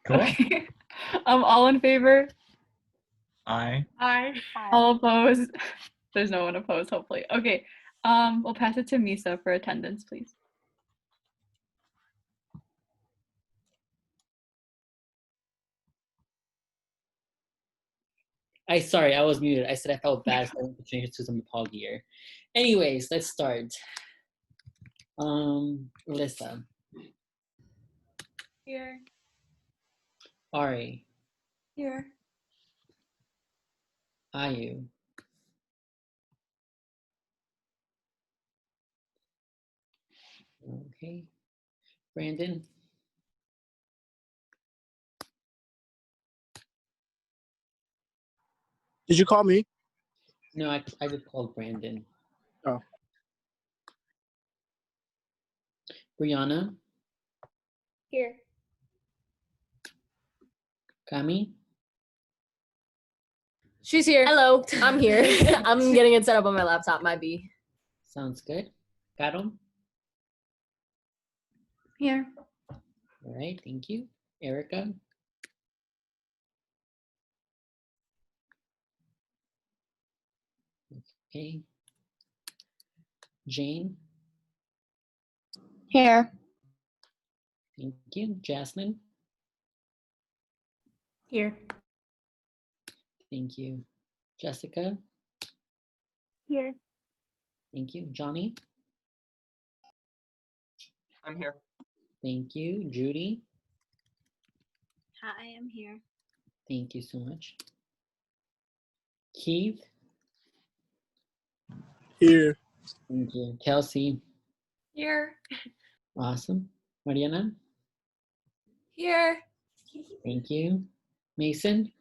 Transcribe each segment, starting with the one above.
Cool. Okay. All in favor? Aye. Aye. All opposed? There's no one opposed, hopefully. Okay. We'll pass it to Misa for attendance, please. Sorry, I was muted. I said I felt bad starting to change it to some DePaul gear. Anyways, let's start. Alyssa. Here. Ari. Here. Ayu. Okay. Brandon. Did you call me? No, I just called Brandon. Oh. Brianna. Here. Kami. She's here. Hello, I'm here. I'm getting it set up on my laptop, might be. Sounds good. Karom. Here. All right, thank you. Erica. Okay. Jane. Here. Thank you. Jaslyn. Here. Thank you. Jessica. Here. Thank you. Johnny. I'm here. Thank you. Judy. Hi, I'm here. Thank you so much. Keith. Here. Thank you. Kelsey. Here. Awesome. Mariana. Here. Thank you. Mason.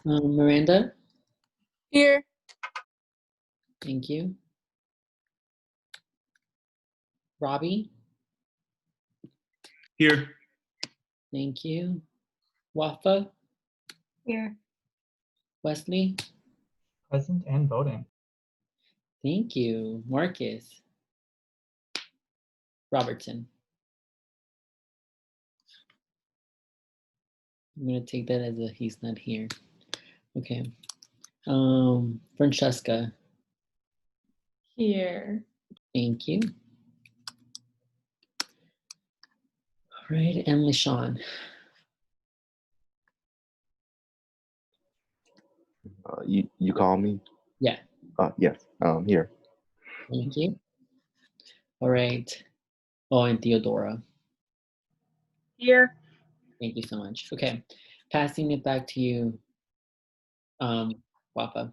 Miranda. Here. Thank you. Robbie. Here. Thank you. Wafa. Here. Wesley. Present and voting. Thank you. Marcus. Robertson. I'm gonna take that as a he's not here. Okay. Francesca. Here. Thank you. All right, and LaShawn. You call me? Yeah. Yes. Here. Thank you. All right. Oh, and Theodora. Here. Thank you so much. Okay. Passing it back to you, Wafa.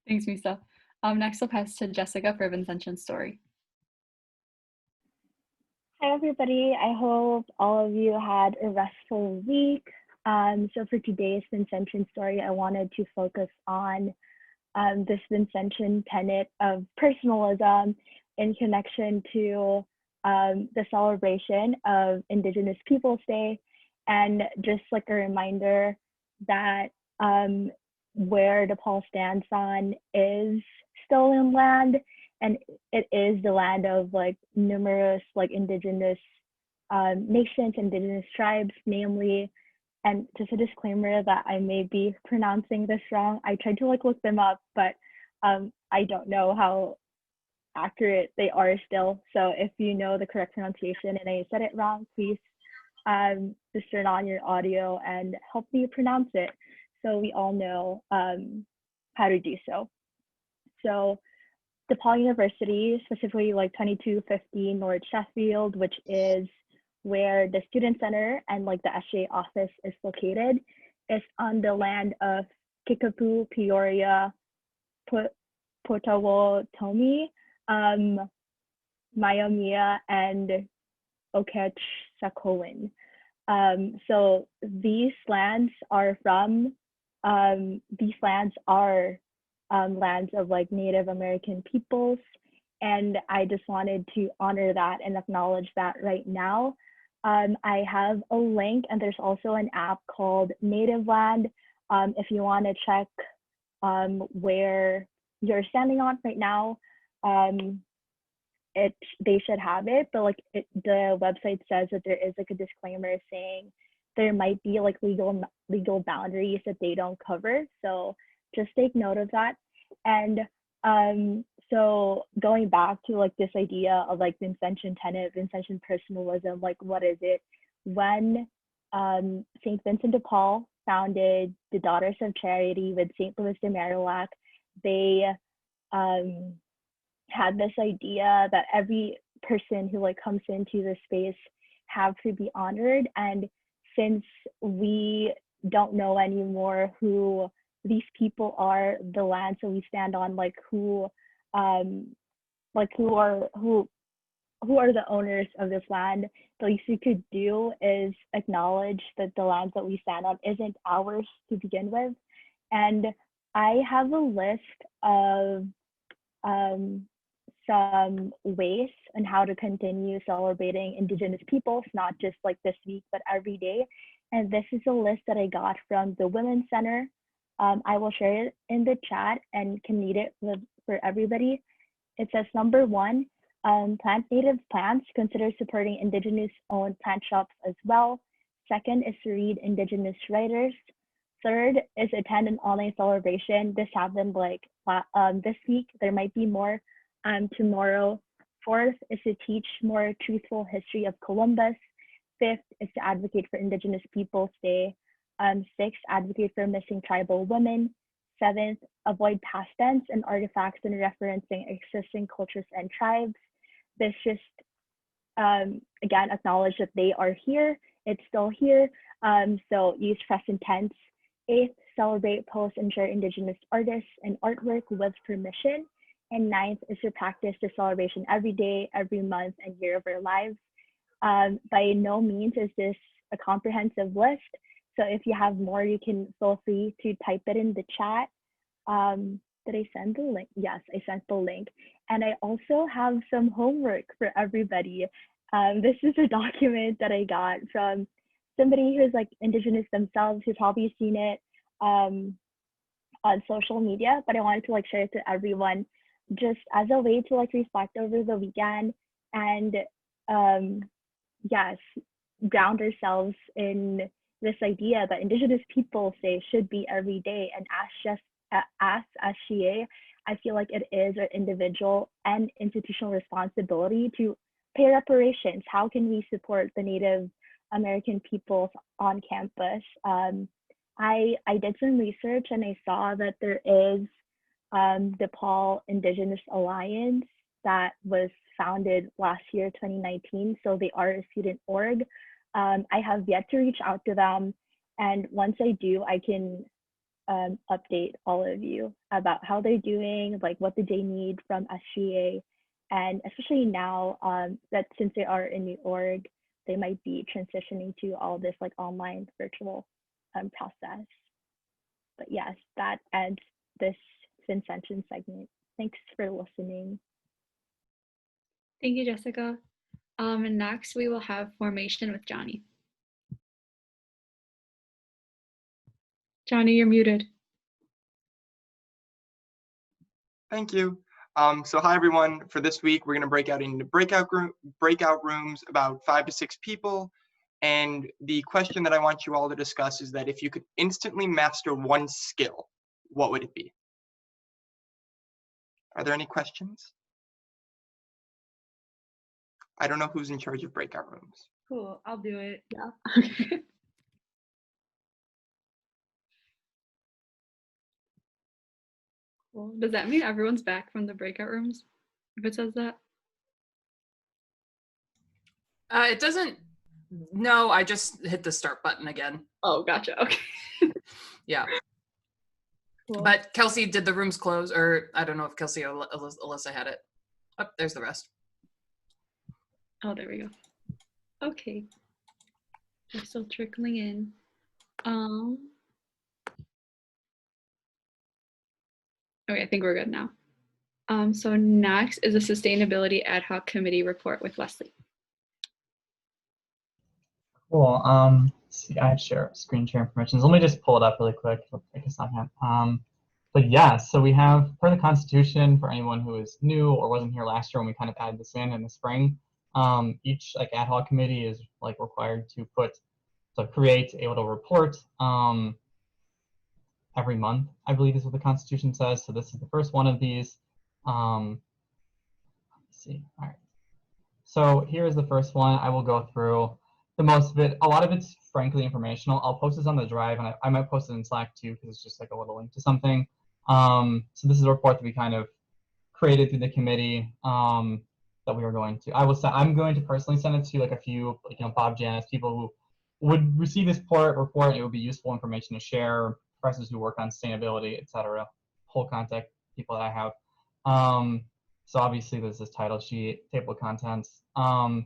Thanks, Misa. Next I'll pass to Jessica for Vincentian's story. Hi, everybody. I hope all of you had a restful week. So for today's Vincentian story, I wanted to focus on this Vincentian tenet of personalism in connection to the celebration of Indigenous Peoples Day, and just like a reminder that where DePaul stands on is stolen land, and it is the land of like numerous like Indigenous nations, Indigenous tribes, namely. And just a disclaimer that I may be pronouncing this wrong. I tried to like look them up, but I don't know how accurate they are still. So if you know the correct pronunciation and I said it wrong, please just turn on your audio and help me pronounce it so we all know how to do so. So DePaul University, specifically like 2215 North Sheffield, which is where the Student Center and like the SGA office is located, is on the land of Kickapoo, Peoria, Potawatomi, Maiomia, and Oketchakowin. So these lands are lands of like Native American peoples, and I just wanted to honor that and acknowledge that right now. I have a link, and there's also an app called Native Land if you want to check where you're standing on right now, they should have it, but like the website says that there is like a disclaimer saying there might be like legal boundaries that they don't cover. So just take note of that. And so going back to like this idea of like Vincentian tenet, Vincentian personalism, like what is it? When St. Vincent de Paul founded the Daughters of Charity with St. Louis de Marillac, they had this idea that every person who like comes into this space have to be honored. And since we don't know anymore who these people are, the lands that we stand on, like who are the owners of this land, the least we could do is acknowledge that the lands that we stand on isn't ours to begin with. And I have a list of some ways on how to continue celebrating Indigenous peoples, not just like this week, but every day. And this is a list that I got from the Women's Center. I will share it in the chat and can read it for everybody. It says number 1, plant native plants, consider supporting Indigenous owned plant shops as well. Second is to read Indigenous writers. Third is attend an online celebration. This happened like this week. There might be more tomorrow. Fourth is to teach more truthful history of Columbus. Fifth is to advocate for Indigenous Peoples Day. Sixth, advocate for missing tribal women. Seventh, avoid past tense and artifacts and referencing existing cultures and tribes. This just, again, acknowledge that they are here. It's still here. So use present tense. Eighth, celebrate, post, and share Indigenous artists and artwork with permission. And ninth is to practice the celebration every day, every month, and year of our lives. By no means is this a comprehensive list. So if you have more, you can feel free to type it in the chat. Did I send the link? Yes, I sent the link. And I also have some homework for everybody. This is a document that I got from somebody who's like Indigenous themselves, who's probably seen it on social media, but I wanted to like share it to everyone just as a way to like reflect over the weekend and yes, ground ourselves in this idea that Indigenous Peoples Day should be every day. And as SGA, I feel like it is our individual and institutional responsibility to pay reparations. How can we support the Native American peoples on campus? I did some research and I saw that there is DePaul Indigenous Alliance that was founded last year, 2019. So they are a student org. I have yet to reach out to them. And once I do, I can update all of you about how they're doing, like what did they need from SGA. And especially now that since they are a new org, they might be transitioning to all this like online virtual process. But yes, that ends this Vincentian segment. Thanks for listening. Thank you, Jessica. And next we will have formation with Johnny. Johnny, you're muted. Thank you. So hi everyone. For this week, we're going to break out into breakout rooms, about 5 to 6 people. And the question that I want you all to discuss is that if you could instantly master one skill, what would it be? Are there any questions? I don't know who's in charge of breakout rooms. Cool, I'll do it. Yeah. Cool. Does that mean everyone's back from the breakout rooms? If it says that? It doesn't. No, I just hit the start button again. Oh, gotcha. Okay. Yeah. Cool. But Kelsey, did the rooms close? Or I don't know if Kelsey or Alyssa had it. Oh, there's the rest. Oh, there we go. Okay. We're still trickling in. Okay, I think we're good now. So next is a sustainability ad hoc committee report with Leslie. Cool. See, I have screen share permissions. Let me just pull it up really quick. It'll take a second. But yeah, so we have, per the Constitution, for anyone who is new or wasn't here last year when we kind of added this in the spring, each like ad hoc committee is like required to create a little report every month, I believe is what the Constitution says. So this is the first one of these. Let's see. All right. So here is the first one. I will go through the most of it. A lot of it's frankly informational. I'll post this on the drive, and I might post it in Slack too, because it's just like a little link to something. So this is a report that we kind of created through the committee that we are going to. I'm going to personally send it to like a few, like, Bob Janice, people who would receive this report, and it would be useful information to share, professors who work on sustainability, etc. Whole contact people that I have. So obviously there's this title sheet, table of contents. So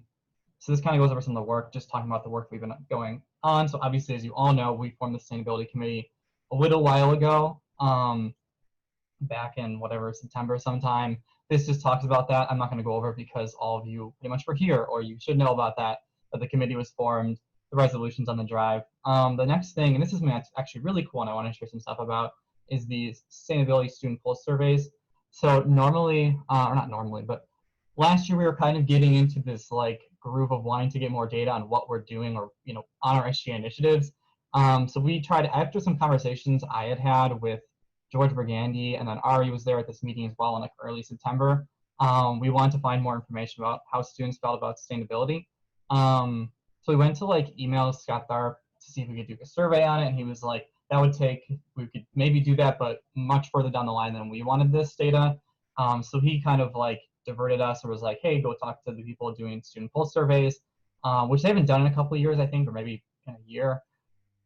this kind of goes over some of the work, just talking about the work we've been going on. So obviously, as you all know, we formed the Sustainability Committee a little while ago, back in whatever, September sometime. This just talks about that. I'm not going to go over it because all of you pretty much were here, or you should know about that the committee was formed, the resolutions on the drive. The next thing, and this is something that's actually really cool and I want to share some stuff about, is the sustainability student pulse surveys. So normally, or not normally, but last year we were kind of getting into this like groove of wanting to get more data on what we're doing, or on our SGA initiatives. So we tried, after some conversations I had with George Brigandy, and then Ari was there at this meeting as well in like early September. We wanted to find more information about how students felt about sustainability. So we went to like email Scott Tharp to see if we could do a survey on it, and he was like, we could maybe do that, but much further down the line than we wanted this data. So he kind of like diverted us, or was like, hey, go talk to the people doing student pulse surveys, which they haven't done in a couple of years, I think, or maybe in a year.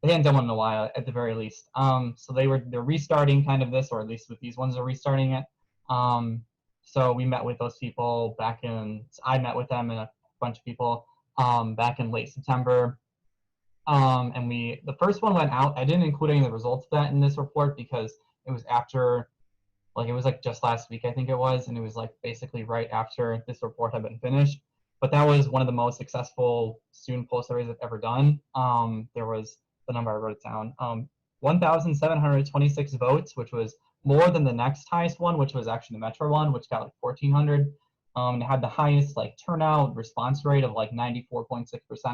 They hadn't done one in a while, at the very least. So they're restarting kind of this, or at least with these ones, they're restarting it. So we met with those people I met with them and a bunch of people back in late September. And the first one went out. I didn't include any of the results of that in this report because it was after, like, it was like just last week, I think it was, and it was like basically right after this report had been finished. But that was one of the most successful student pulse surveys I've ever done. There was the number, I wrote it down, 1,726 votes, which was more than the next highest one, which was actually the Metro one, which got like 1,400. And it had the highest like turnout response rate of like 94.6%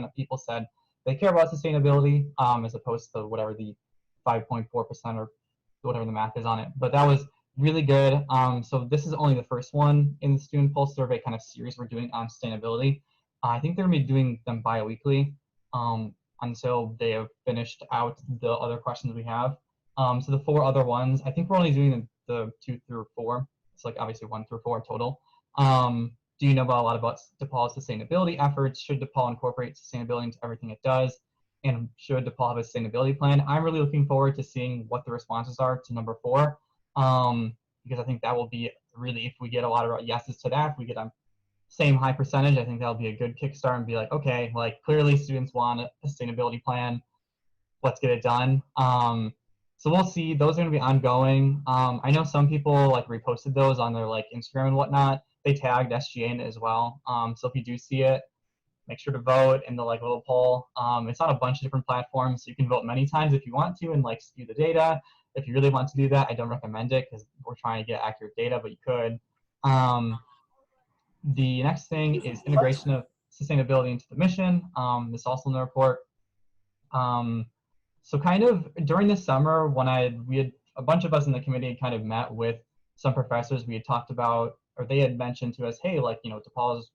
of people said they care about sustainability, as opposed to whatever the 5.4% or whatever the math is on it. But that was really good. So this is only the first one in the student pulse survey kind of series we're doing on sustainability. I think they're going to be doing them bi-weekly until they have finished out the other questions we have. So the 4 other ones, I think we're only doing the 2 through 4. It's like obviously 1 through 4 total. Do you know about a lot about DePaul's sustainability efforts? Should DePaul incorporate sustainability into everything it does? And should DePaul have a sustainability plan? I'm really looking forward to seeing what the responses are to number 4, because I think that will be really, if we get a lot of yeses to that, if we get a same high percentage, I think that'll be a good kickstart and be like, okay, like clearly students want a sustainability plan. Let's get it done. So we'll see. Those are going to be ongoing. I know some people like reposted those on their like Instagram and whatnot. They tagged SGA in it as well. So if you do see it, make sure to vote in the like little poll. It's on a bunch of different platforms, so you can vote many times if you want to and like skew the data. If you really want to do that, I don't recommend it because we're trying to get accurate data, but you could. The next thing is integration of sustainability into the mission. This also in the report. So kind of during the summer when we had a bunch of us in the committee kind of met with some professors, we had talked about, or they had mentioned to us, hey, like, DePaul is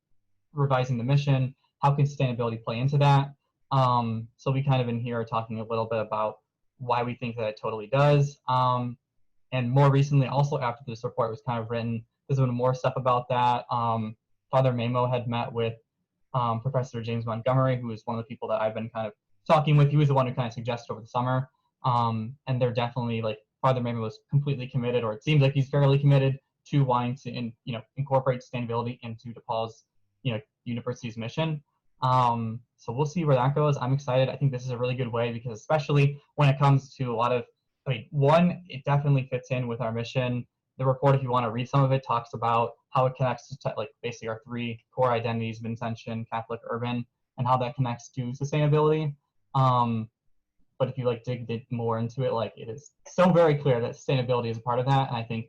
revising the mission. How can sustainability play into that? So we kind of in here are talking a little bit about why we think that it totally does. And more recently, also after this report was kind of written, there's been more stuff about that. Father Mamo had met with Professor James Montgomery, who is one of the people that I've been kind of talking with. He was the one who kind of suggested over the summer. And they're definitely, like, Father Mamo was completely committed, or it seems like he's fairly committed to wanting to incorporate sustainability into DePaul's university's mission. So we'll see where that goes. I'm excited. I think this is a really good way because especially when it comes to a lot of, one, it definitely fits in with our mission. The report, if you want to read some of it, talks about how it connects to like basically our 3 core identities, Vincentian, Catholic, urban, and how that connects to sustainability. but if you like dig more into it, like it is so very clear that sustainability is a part of that. And I think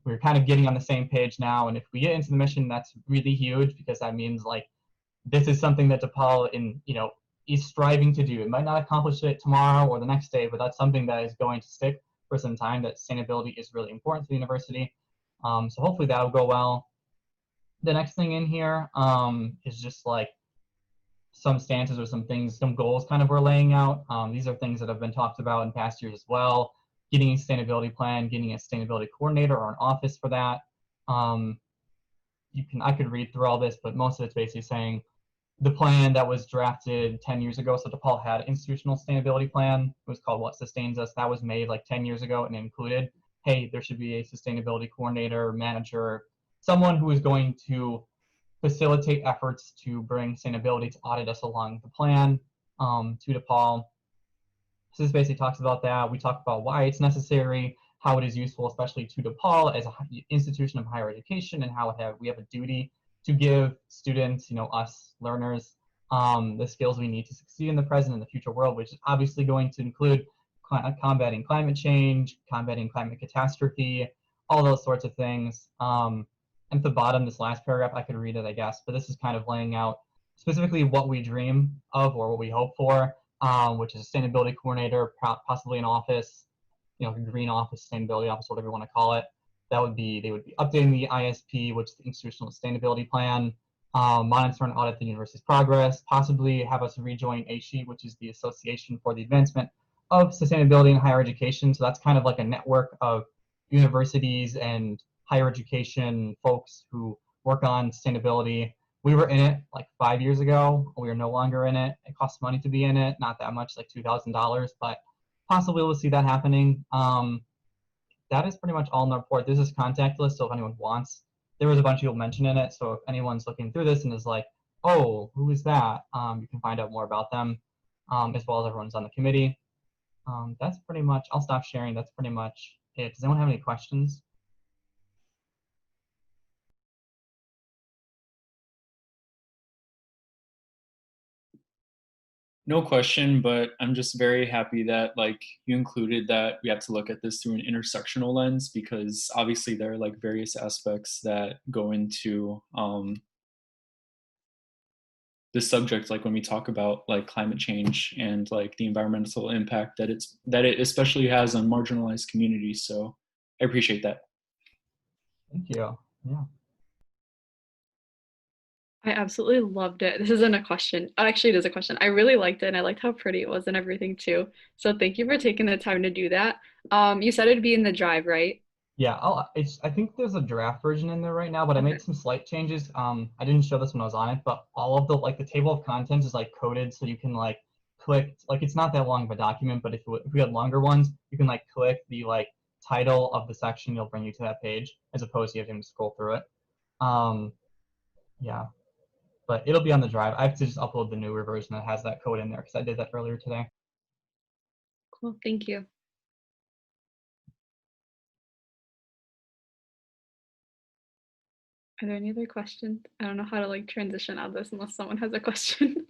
we're kind of getting on the same page now. And if we get into the mission, that's really huge because that means like this is something that DePaul is striving to do. It might not accomplish it tomorrow or the next day, but that's something that is going to stick for some time. That sustainability is really important to the university. So hopefully that will go well. The next thing in here is just like some stances or some things, some goals kind of we're laying out. These are things that have been talked about in past years as well. Getting a sustainability plan, getting a sustainability coordinator or an office for that. I could read through all this, but most of it's basically saying the plan that was drafted 10 years ago. So DePaul had an institutional sustainability plan. It was called What Sustains Us. That was made like 10 years ago and included, hey, there should be a sustainability coordinator, manager, someone who is going to facilitate efforts to bring sustainability to audit us along the plan to DePaul. So this basically talks about that. We talk about why it's necessary, how it is useful, especially to DePaul as an institution of higher education, and how we have a duty to give students, us learners, the skills we need to succeed in the present and the future world, which is obviously going to include combating climate change, combating climate catastrophe, all those sorts of things. And at the bottom, this last paragraph, I could read it, I guess, but this is kind of laying out specifically what we dream of or what we hope for, which is a sustainability coordinator, possibly an office, green office, sustainability office, whatever you want to call it. They would be updating the ISP, which is the Institutional Sustainability Plan, monitor and audit the university's progress, possibly have us rejoin ASHE, which is the Association for the Advancement of Sustainability in Higher Education. So that's kind of like a network of universities and higher education folks who work on sustainability. We were in it like 5 years ago. We are no longer in it. It costs money to be in it, not that much, like $2,000, but possibly we'll see that happening. That is pretty much all in the report. There's this contact list, so if anyone wants, there was a bunch of people mentioned in it. So if anyone's looking through this and is like, oh, who is that? You can find out more about them, as well as everyone's on the committee. That's pretty much, I'll stop sharing. That's pretty much it. Does anyone have any questions? No question, but I'm just very happy that like you included that we have to look at this through an intersectional lens, because obviously there are like various aspects that go into this subject, like when we talk about like climate change and like the environmental impact that it especially has on marginalized communities. So I appreciate that. Thank you. Yeah. I absolutely loved it. This isn't a question. Actually, it is a question. I really liked it, and I liked how pretty it was and everything too. So thank you for taking the time to do that. You said it'd be in the drive, right? Yeah, I think there's a draft version in there right now, but I made some slight changes. I didn't show this when I was on it, but all of the table of contents is like coded, so you can like click, like it's not that long of a document, but if we had longer ones, you can like click the like title of the section, it'll bring you to that page, as opposed to having to scroll through it. Yeah, but it'll be on the drive. I have to just upload the newer version that has that code in there because I did that earlier today. Cool, thank you. Are there any other questions? I don't know how to like transition out of this unless someone has a question.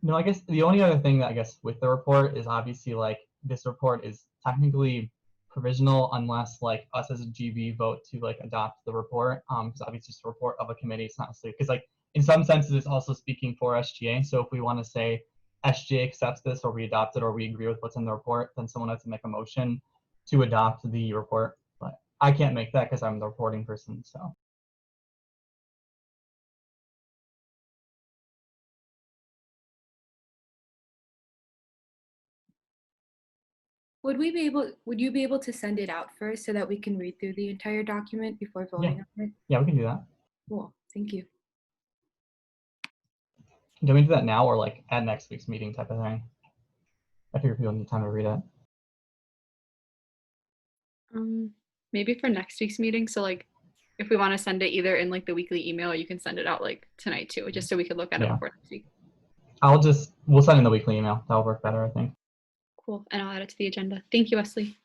No, I guess the only other thing that I guess with the report is obviously like this report is technically provisional unless like us as a GB vote to like adopt the report. Because obviously it's a report of a committee. It's not necessarily because like in some senses it's also speaking for SGA. So if we want to say SGA accepts this or we adopt it or we agree with what's in the report, then someone has to make a motion to adopt the report. But I can't make that because I'm the reporting person. So. Would you be able to send it out first so that we can read through the entire document before voting on it? Yeah, we can do that. Cool, thank you. Do we do that now or like at next week's meeting type of thing? I figure people need time to read it. Maybe for next week's meeting. So like if we want to send it either in like the weekly email or you can send it out like tonight too, just so we could look at it before next week. We'll send in the weekly email. That'll work better, I think. Cool, and I'll add it to the agenda. Thank you, Wesley.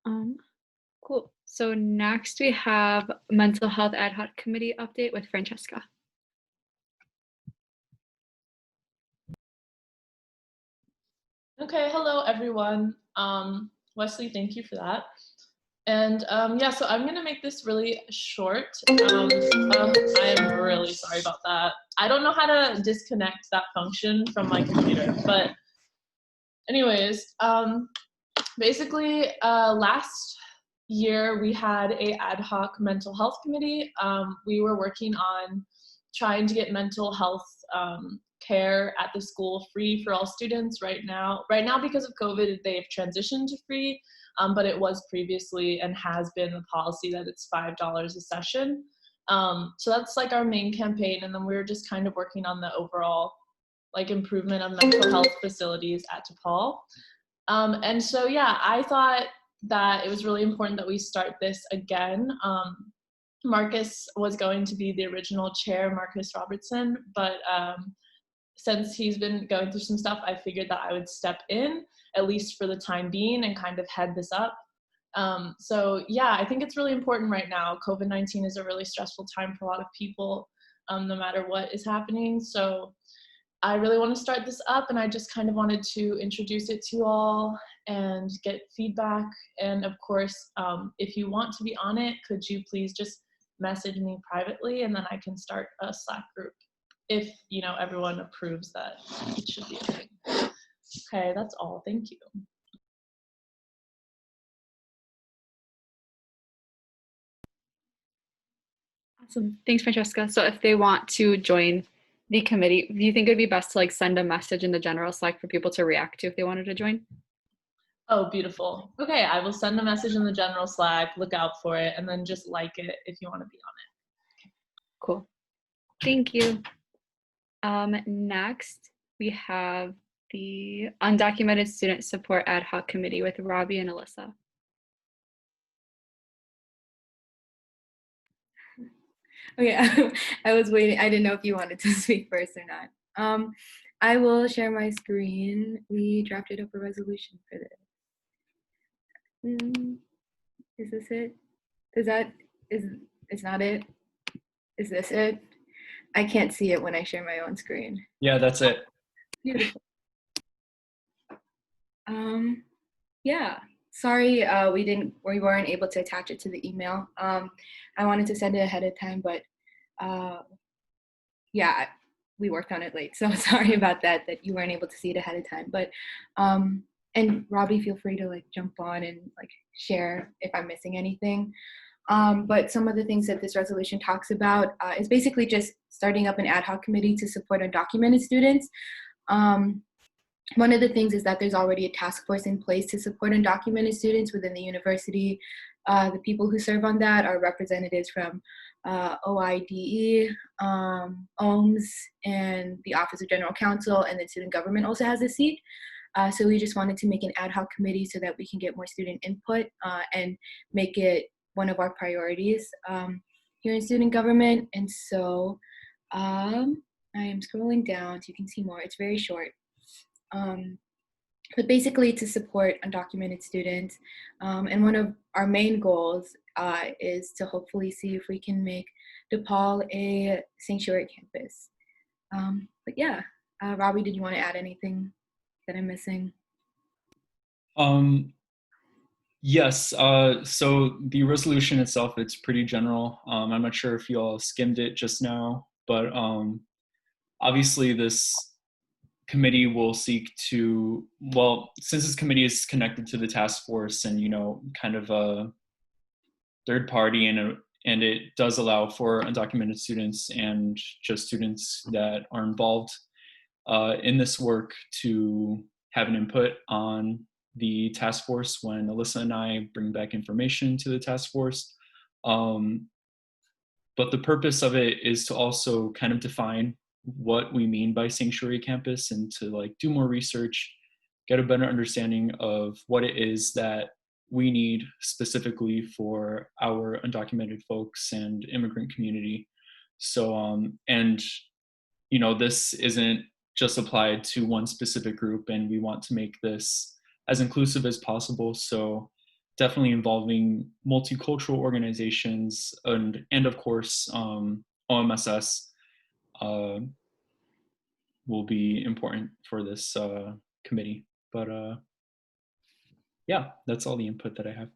Cool. So next we have mental health ad hoc committee update with Francesca. Okay, hello everyone. Wesley, thank you for that. And yeah, so I'm gonna make this really short. I am really sorry about that. I don't know how to disconnect that function from my computer, but anyways, basically last year we had a ad hoc mental health committee. We were working on trying to get mental health care at the school free for all students right now. Right now, because of COVID, they've transitioned to free, but it was previously and has been the policy that it's $5 a session. So that's like our main campaign, and then we were just kind of working on the overall like improvement of mental health facilities at DePaul. And so, yeah, I thought that it was really important that we start this again. Marcus was going to be the original chair, Marcus Robertson, but since he's been going through some stuff, I figured that I would step in, at least for the time being, and kind of head this up. So yeah, I think it's really important right now. COVID-19 is a really stressful time for a lot of people, no matter what is happening. So I really want to start this up, and I just kind of wanted to introduce it to you all and get feedback. And of course, if you want to be on it, could you please just message me privately, and then I can start a Slack group if, you know, everyone approves that it should be a thing. Okay, that's all. Thank you. Awesome. Thanks, Francesca. So if they want to join the committee, do you think it'd be best to like send a message in the general Slack for people to react to if they wanted to join? Oh, beautiful. Okay, I will send a message in the general Slack, look out for it, and then just like it if you want to be on it. Cool. Thank you. Next, we have the Undocumented Student Support Ad Hoc Committee with Robbie and Alyssa. Okay, I was waiting. I didn't know if you wanted to speak first or not. I will share my screen. We drafted up a resolution for this. Is this it? Is not it? Is this it? I can't see it when I share my own screen. Yeah, that's it. Beautiful. Yeah. Sorry, we weren't able to attach it to the email. I wanted to send it ahead of time, but yeah, we worked on it late. So sorry about that you weren't able to see it ahead of time. But and Robbie, feel free to like jump on and like share if I'm missing anything. But some of the things that this resolution talks about is basically just starting up an ad hoc committee to support undocumented students. One of the things is that there's already a task force in place to support undocumented students within the university. The people who serve on that are representatives from OIDE, OMS, and the Office of General Counsel, and then student government also has a seat. So we just wanted to make an ad hoc committee so that we can get more student input and make it one of our priorities here in student government. And so I am scrolling down so you can see more. It's very short. But basically to support undocumented students. And one of our main goals is to hopefully see if we can make DePaul a sanctuary campus. But yeah, Robbie, did you want to add anything that I'm missing? Yes, so the resolution itself, it's pretty general. I'm not sure if you all skimmed it just now, but obviously this committee will seek to, well, since this committee is connected to the task force and, you know, kind of a third party, and it does allow for undocumented students and just students that are involved in this work to have an input on the task force when Alyssa and I bring back information to the task force. But the purpose of it is to also kind of define what we mean by sanctuary campus and to like do more research, get a better understanding of what it is that we need specifically for our undocumented folks and immigrant community. So, and you know, this isn't just applied to one specific group, and we want to make this as inclusive as possible. So definitely involving multicultural organizations and of course, OMSS will be important for this committee. But yeah, that's all the input that I have.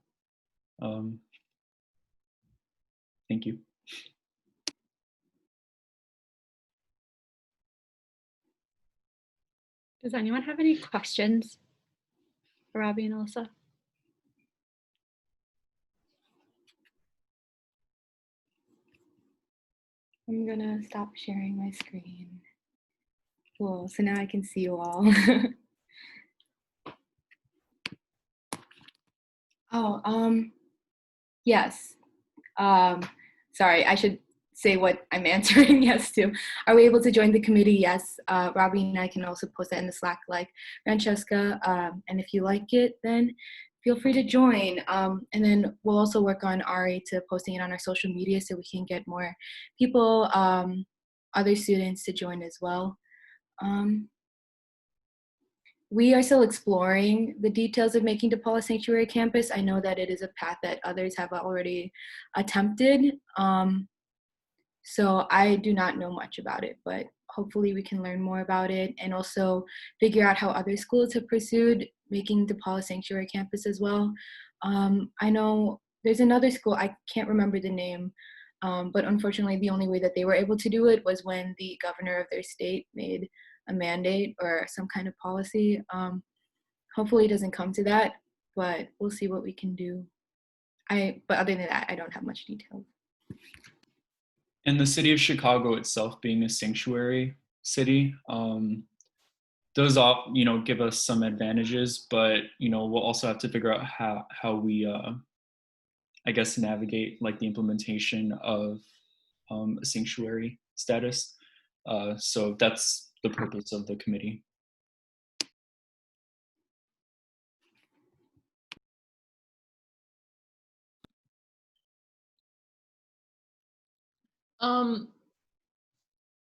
Thank you. Does anyone have any questions for Robbie and Alyssa? I'm gonna stop sharing my screen. Cool, so now I can see you all. Oh, yes. Sorry, I should say what I'm answering yes to. Are we able to join the committee? Yes. Robbie and I can also post that in the Slack like Francesca. And if you like it, then feel free to join. And then we'll also work on Ari to posting it on our social media so we can get more people, other students to join as well. We are still exploring the details of making DePaul Sanctuary Campus. I know that it is a path that others have already attempted. So I do not know much about it, but hopefully we can learn more about it and also figure out how other schools have pursued making DePaul a sanctuary campus as well. I know there's another school, I can't remember the name, but unfortunately the only way that they were able to do it was when the governor of their state made a mandate or some kind of policy. Hopefully it doesn't come to that, but we'll see what we can do. But other than that, I don't have much detail. And the city of Chicago itself being a sanctuary city does give us some advantages, but we'll also have to figure out how we I guess navigate like the implementation of a sanctuary status. So that's the purpose of the committee.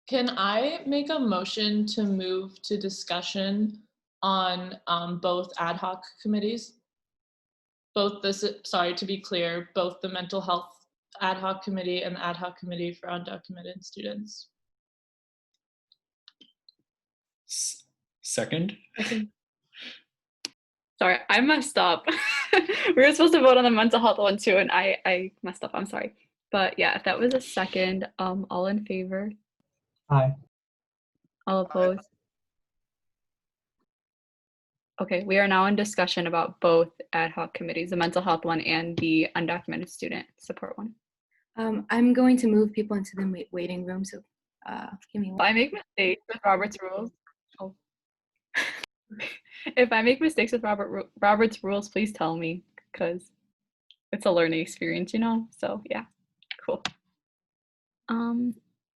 Can I make a motion to move to discussion on both ad hoc committees? To be clear, both the mental health ad hoc committee and the ad hoc committee for undocumented students. Second? Sorry, I messed up. We were supposed to vote on the mental health one too, and I messed up. I'm sorry. But yeah, if that was a second, all in favor? Aye. All opposed? Okay, we are now in discussion about both ad hoc committees, the mental health one and the undocumented student support one. I'm going to move people into the waiting room, so give me one. If I make mistakes with Robert's rules, if I make mistakes with Robert's rules, please tell me, because it's a learning experience, So yeah, cool.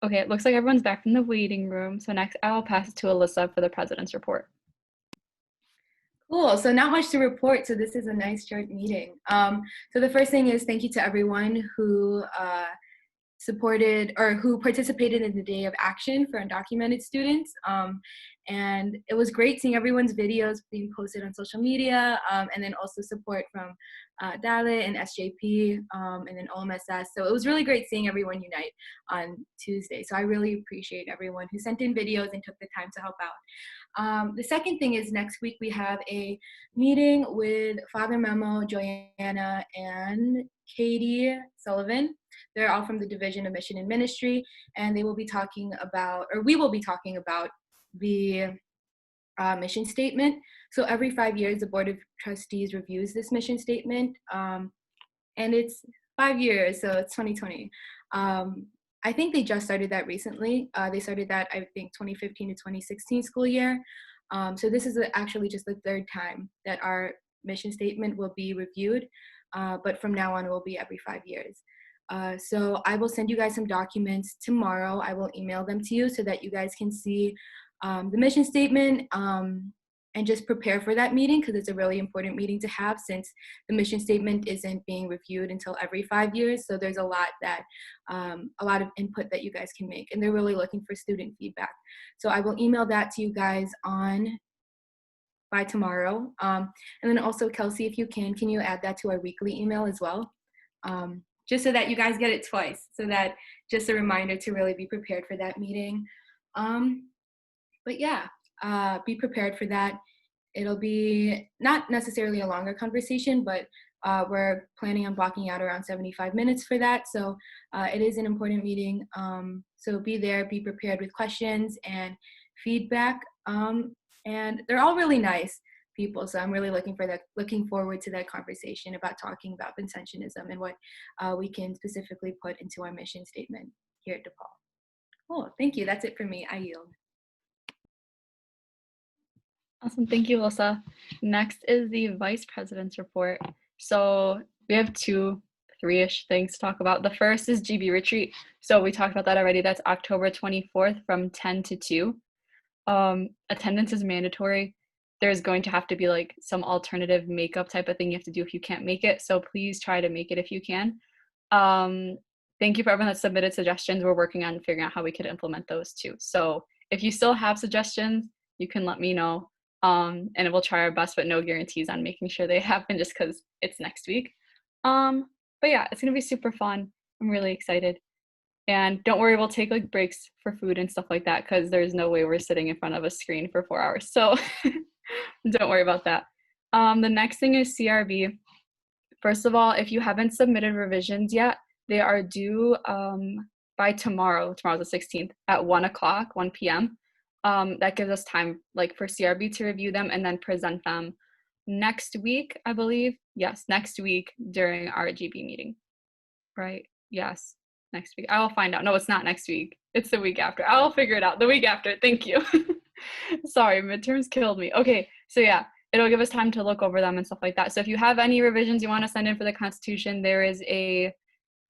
Okay, it looks like everyone's back from the waiting room. So next, I'll pass it to Alyssa for the president's report. Cool, so not much to report, so this is a nice short meeting. So the first thing is thank you to everyone who supported or who participated in the Day of Action for Undocumented Students. And it was great seeing everyone's videos being posted on social media, and then also support from DALE and SJP, and then OMSS. So it was really great seeing everyone unite on Tuesday. So I really appreciate everyone who sent in videos and took the time to help out. The second thing is next week we have a meeting with Father Memo, Joanna, and Katie Sullivan. They're all from the Division of Mission and Ministry, and they will be talking about, or we will be talking about the mission statement. So every 5 years, the Board of Trustees reviews this mission statement, and it's 5 years, so it's 2020. I think they just started that recently. They started that, I think, 2015 to 2016 school year. So this is actually just the third time that our mission statement will be reviewed, but from now on, it will be every 5 years. So I will send you guys some documents tomorrow. I will email them to you so that you guys can see the mission statement and just prepare for that meeting, because it's a really important meeting to have since the mission statement isn't being reviewed until every 5 years. So there's a lot of input that you guys can make, and they're really looking for student feedback. So I will email that to you guys by tomorrow. And then also, Kelsey, if you can you add that to our weekly email as well? Just so that you guys get it twice, so that just a reminder to really be prepared for that meeting. But yeah, be prepared for that. It'll be not necessarily a longer conversation, but we're planning on blocking out around 75 minutes for that. So it is an important meeting. So be there, be prepared with questions and feedback. And they're all really nice people. So I'm really looking forward to that conversation about talking about Vincentianism and what we can specifically put into our mission statement here at DePaul. Cool, thank you. That's it for me. I yield. Awesome, thank you, Alyssa. Next is the Vice President's report. So we have three-ish things to talk about. The first is GB Retreat. So we talked about that already. That's October 24th from 10 to 2. Attendance is mandatory. There's going to have to be like some alternative makeup type of thing you have to do if you can't make it. So please try to make it if you can. Thank you for everyone that submitted suggestions. We're working on figuring out how we could implement those too. So if you still have suggestions, you can let me know. And we'll try our best, but no guarantees on making sure they happen just because it's next week. But yeah, it's gonna be super fun. I'm really excited. And don't worry, we'll take like breaks for food and stuff like that because there's no way we're sitting in front of a screen for 4 hours. So don't worry about that. The next thing is CRB. First of all, if you haven't submitted revisions yet, they are due by tomorrow. Tomorrow's the 16th at 1 p.m. That gives us time like for CRB to review them and then present them next week, I believe. Yes, next week during our GB meeting. Right? Yes, next week. I will find out. No, it's not next week. It's the week after. I will figure it out. The week after. Thank you. Sorry, midterms killed me. Okay, so yeah, it'll give us time to look over them and stuff like that. So if you have any revisions you want to send in for the Constitution, there is a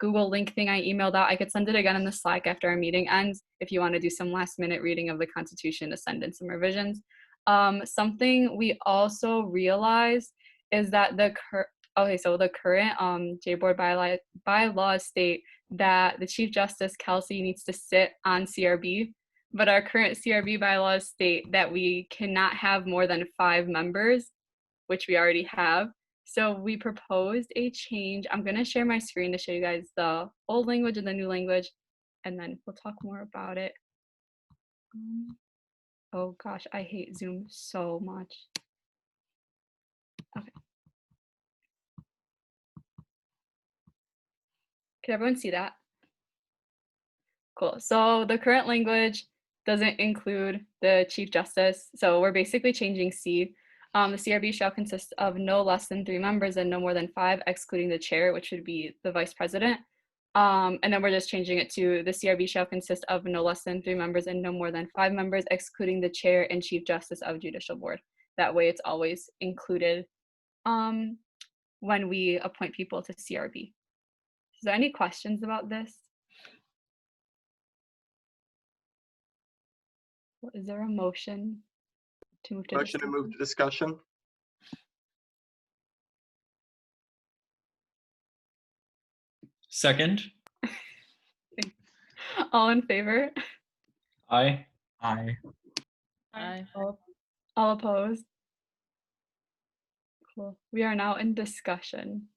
Google link thing I emailed out. I could send it again in the Slack after our meeting ends if you want to do some last minute reading of the Constitution to send in some revisions. Something we also realized is that the current J-Board bylaws state that the Chief Justice Kelsey needs to sit on CRB, but our current CRB bylaws state that we cannot have more than 5 members, which we already have. So we proposed a change. I'm going to share my screen to show you guys the old language and the new language, and then we'll talk more about it. Oh gosh, I hate Zoom so much. Okay. Can everyone see that? Cool. So the current language doesn't include the Chief Justice. So we're basically changing C. The CRB shall consist of no less than 3 members and no more than 5, excluding the chair, which would be the vice president. And then we're just changing it to the CRB shall consist of no less than 3 members and no more than 5 members, excluding the chair and Chief Justice of Judicial Board. That way it's always included when we appoint people to CRB. Is there any questions about this? Is there a motion to move to Motion to move to discussion. Second. All in favor? Aye. Aye. Aye. All opposed? Cool. We are now in discussion.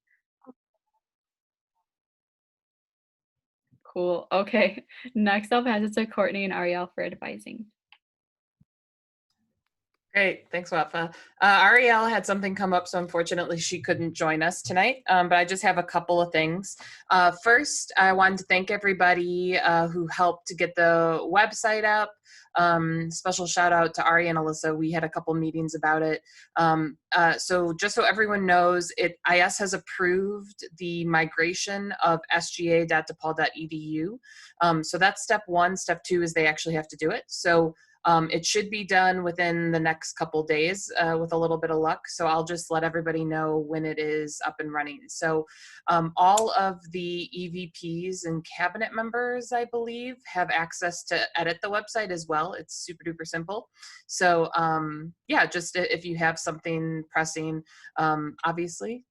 Cool. Okay. Next, I'll pass it to Courtney and Ariel for advising. Great, thanks, Wafa. Ariel had something come up, so unfortunately she couldn't join us tonight, but I just have a couple of things. First, I wanted to thank everybody who helped to get the website up. Special shout out to Ari and Alyssa. We had a couple meetings about it. So just so everyone knows, IS has approved the migration of sga.depaul.edu. So that's step 1. Step 2 is they actually have to do it. So it should be done within the next couple days with a little bit of luck. So I'll just let everybody know when it is up and running. So all of the EVPs and cabinet members, I believe, have access to edit the website as well. It's super duper simple. So yeah, just if you have something pressing, obviously,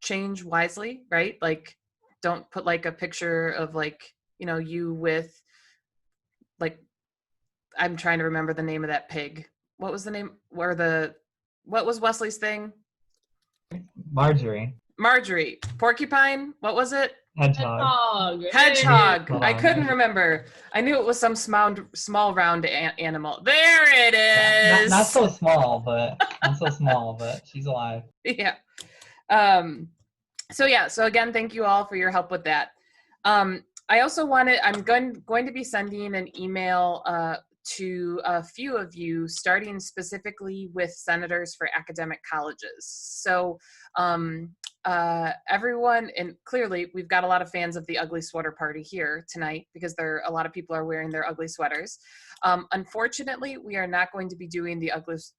change wisely, right? Like don't put like a picture of like, you with like, I'm trying to remember the name of that pig. What was the name? What was Wesley's thing? Marjorie. Marjorie. Porcupine. What was it? Hedgehog. Hedgehog. Hold I on, couldn't remember. I knew it was some small round animal. There it is. Not so small, but she's alive. Yeah. So yeah, so again, thank you all for your help with that. I also I'm going to be sending an email to a few of you, starting specifically with senators for academic colleges. So everyone, and clearly we've got a lot of fans of the ugly sweater party here tonight because a lot of people are wearing their ugly sweaters. Unfortunately, we are not going to be doing the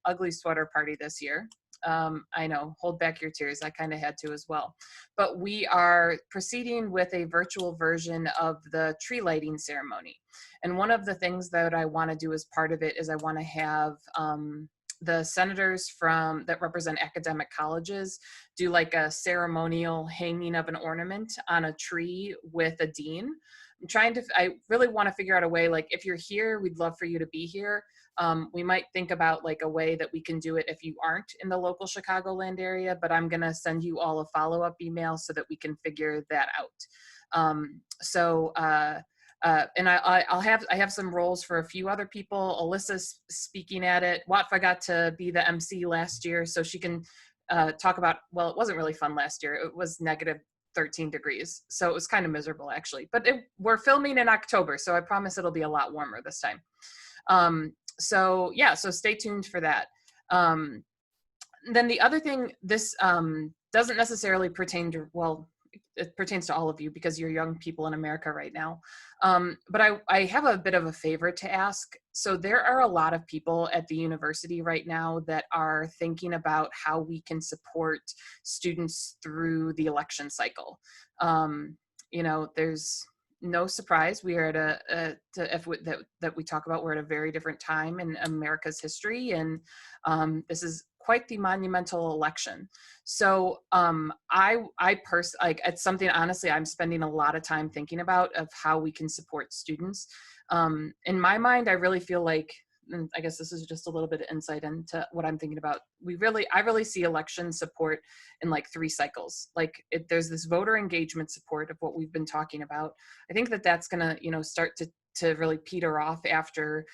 ugly sweater party this year. I know, hold back your tears. I kind of had to as well. But we are proceeding with a virtual version of the tree lighting ceremony. And one of the things that I want to do as part of it is I want to have the senators that represent academic colleges do like a ceremonial hanging of an ornament on a tree with a dean. I really want to figure out a way, like if you're here, we'd love for you to be here. We might think about like a way that we can do it if you aren't in the local Chicagoland area, but I'm gonna send you all a follow-up email so that we can figure that out. And I have some roles for a few other people. Alyssa's speaking at it. Watfa got to be the MC last year, so she can talk about, well, it wasn't really fun last year. It was negative 13 degrees. So it was kind of miserable actually, but we're filming in October. So I promise it'll be a lot warmer this time. So yeah, so stay tuned for that. Then the other thing, this doesn't necessarily pertain to, well, it pertains to all of you because you're young people in America right now. But I have a bit of a favor to ask. So there are a lot of people at the university right now that are thinking about how we can support students through the election cycle. You know, there's no surprise we are at that we talk about, we're at a very different time in America's history, and this is quite the monumental election. So I personally, like, it's something honestly I'm spending a lot of time thinking about of how we can support students. In my mind, I really feel like, and I guess this is just a little bit of insight into what I'm thinking about. I really see election support in like 3 cycles. Like there's this voter engagement support of what we've been talking about. I think that that's gonna, you know, start to really peter off after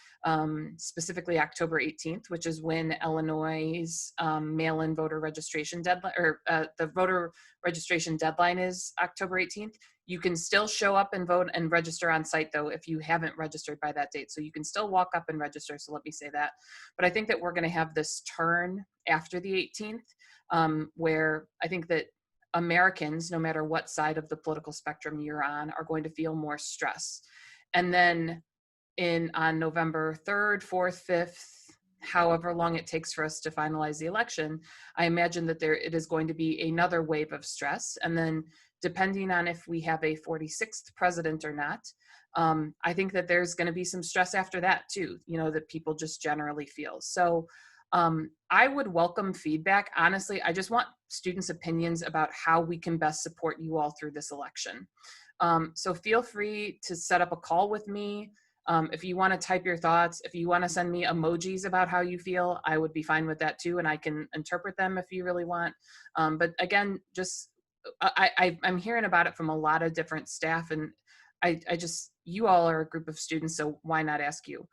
specifically October 18th, which is when Illinois' mail-in voter registration deadline, or the voter registration deadline is October 18th. You can still show up and vote and register on site though if you haven't registered by that date. So you can still walk up and register, so let me say that. But I think that we're gonna have this turn after the 18th where I think that Americans, no matter what side of the political spectrum you're on, are going to feel more stress. And then on November 3rd, 4th, 5th, however long it takes for us to finalize the election, I imagine that it is going to be another wave of stress. And then depending on if we have a 46th president or not, I think that there's going to be some stress after that too, you know, that people just generally feel. So I would welcome feedback. Honestly, I just want students' opinions about how we can best support you all through this election. So feel free to set up a call with me. If you want to type your thoughts, if you want to send me emojis about how you feel, I would be fine with that too. And I can interpret them if you really want. But again, just, I'm hearing about it from a lot of different staff, and you all are a group of students, so why not ask you?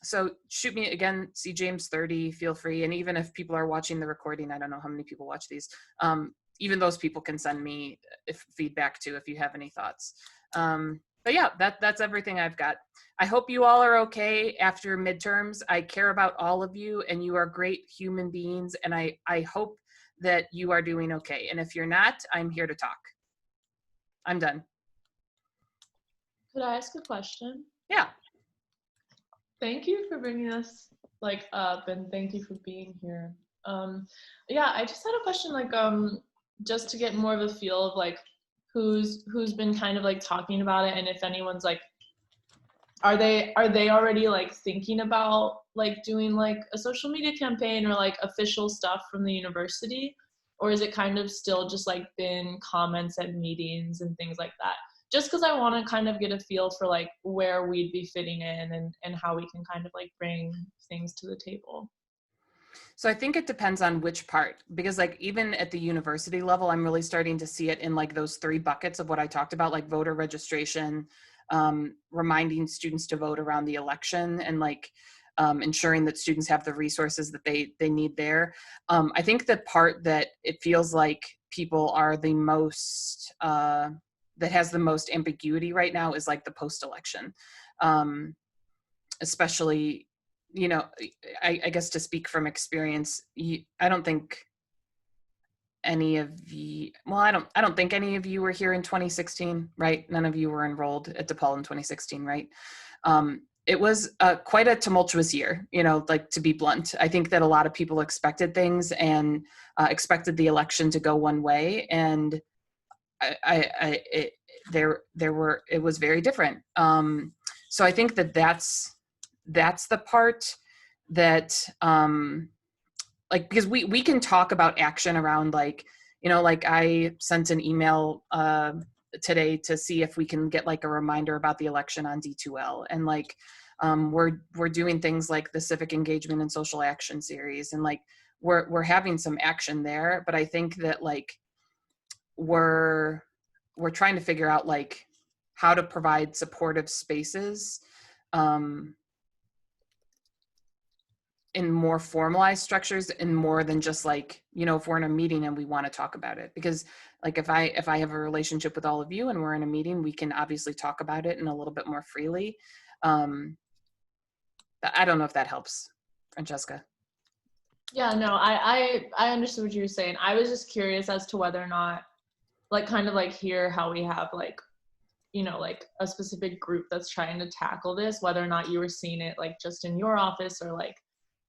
So shoot me again, see James 30, feel free. And even if people are watching the recording, I don't know how many people watch these, even those people can send me feedback too if you have any thoughts. But yeah, that's everything I've got. I hope you all are okay after midterms. I care about all of you, and you are great human beings, and I hope that you are doing okay. And if you're not, I'm here to talk. I'm done. Could I ask a question? Yeah. Thank you for bringing us up, and thank you for being here. Yeah, I just had a question, just to get more of a feel of who's been kind of talking about it, and if anyone's are they already thinking about doing a social media campaign or official stuff from the university, or is it kind of still just been comments at meetings and things like that? Just because I want to kind of get a feel for where we'd be fitting in and how we can kind of bring things to the table. So I think it depends on which part, because like even at the university level, I'm really starting to see it in like those 3 buckets of what I talked about, like voter registration, reminding students to vote around the election, and like ensuring that students have the resources that they need there. I think the part that it feels like people are the most, that has the most ambiguity right now is like the post-election, especially, you know, I guess to speak from experience, I don't think any of you, well, I don't think any of you were here in 2016, right? None of you were enrolled at DePaul in 2016, right? It was quite a tumultuous year, you know, like to be blunt. I think that a lot of people expected things and expected the election to go one way, and it was very different. So I think that that's the part that like, because we can talk about action around, like, you know, like I sent an email today to see if we can get like a reminder about the election on D2L, and like we're doing things like the civic engagement and social action series, and like we're having some action there. But I think that like we're trying to figure out like how to provide supportive spaces in more formalized structures, and more than just like, you know, if we're in a meeting and we want to talk about it. Because like if I have a relationship with all of you and we're in a meeting, we can obviously talk about it in a little bit more freely. But I don't know if that helps, Francesca. Yeah, no, I understood what you were saying. I was just curious as to whether or not, like, kind of like here how we have like, you know, like a specific group that's trying to tackle this, whether or not you were seeing it like just in your office, or like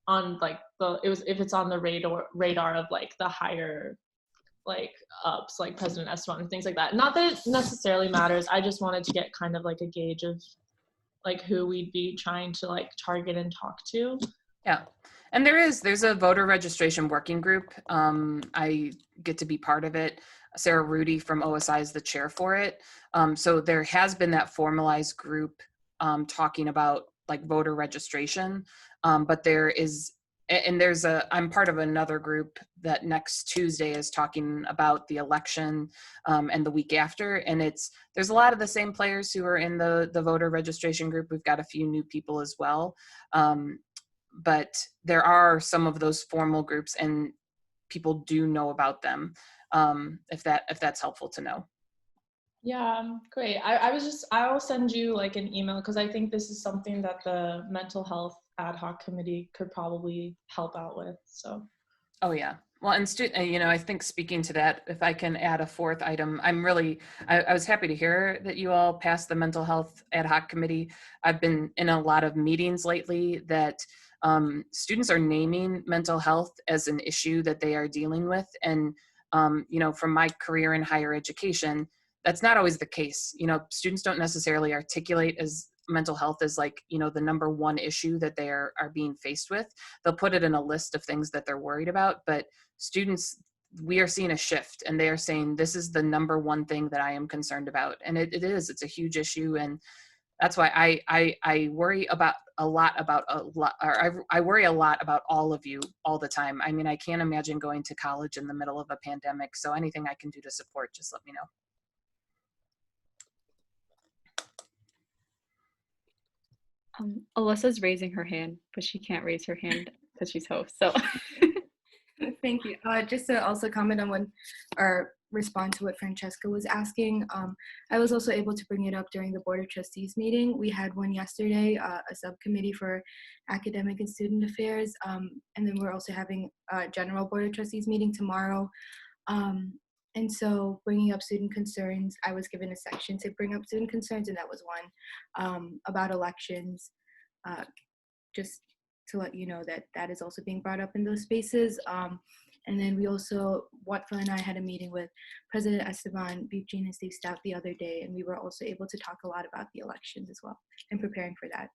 on like if it's on the radar of like the higher like ups, like President Esteban and things like that. Not that it necessarily matters. I just wanted to get kind of like a gauge of like who we'd be trying to like target and talk to. Yeah. And there's a voter registration working group. I get to be part of it. Sarah Rudy from OSI is the chair for it. So there has been that formalized group talking about like voter registration. But I'm part of another group that next Tuesday is talking about the election and the week after. And there's a lot of the same players who are in the voter registration group. We've got a few new people as well. But there are some of those formal groups, and people do know about them, if that's helpful to know. Yeah, great. I'll send you like an email, because I think this is something that the mental health ad hoc committee could probably help out with. So. Oh yeah. Well, and you know, I think speaking to that, if I can add a 4th item, I was happy to hear that you all passed the mental health ad hoc committee. I've been in a lot of meetings lately that students are naming mental health as an issue that they are dealing with. And, you know, from my career in higher education, that's not always the case. You know, students don't necessarily articulate as mental health as like, you know, the number one issue that they are being faced with. They'll put it in a list of things that they're worried about, but students, we are seeing a shift, and they are saying, this is the number one thing that I am concerned about. And it's a huge issue. And that's why I worry about I worry a lot about all of you all the time. I mean, I can't imagine going to college in the middle of a pandemic. So anything I can do to support, just let me know. Alyssa's raising her hand, but she can't raise her hand because she's host. So thank you. Just to also comment on or respond to what Francesca was asking, I was also able to bring it up during the Board of Trustees meeting. We had one yesterday, a subcommittee for academic and student affairs, and then we're also having a general Board of Trustees meeting tomorrow. And so bringing up student concerns, I was given a section to bring up student concerns, and that was one about elections, just to let you know that is also being brought up in those spaces. And then we also, Watfa and I had a meeting with President Esteban, Beep and Steve Stout the other day, and we were also able to talk a lot about the elections as well and preparing for that.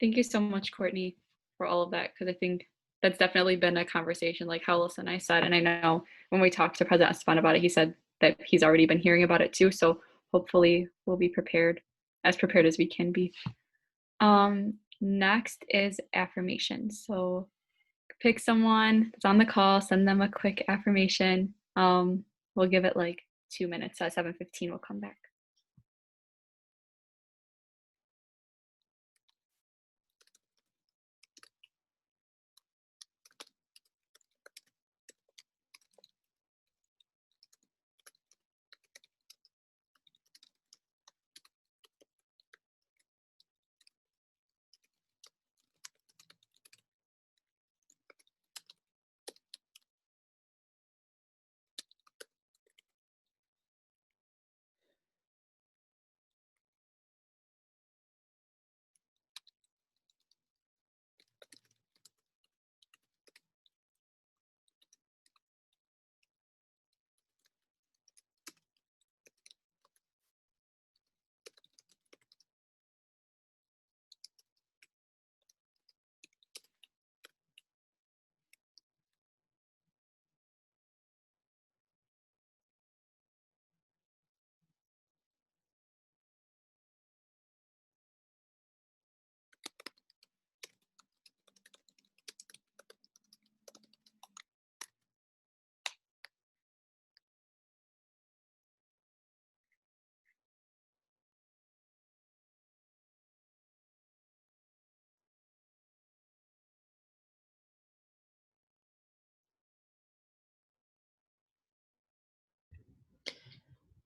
Thank you so much, Courtney, for all of that, because I think that's definitely been a conversation, like how Alyssa and I said. And I know when we talked to President Esteban about it, he said that he's already been hearing about it too. So hopefully we'll be prepared as prepared as we can be. Next is affirmations. So pick someone that's on the call, send them a quick affirmation. We'll give it like 2 minutes. So at 7:15, we'll come back.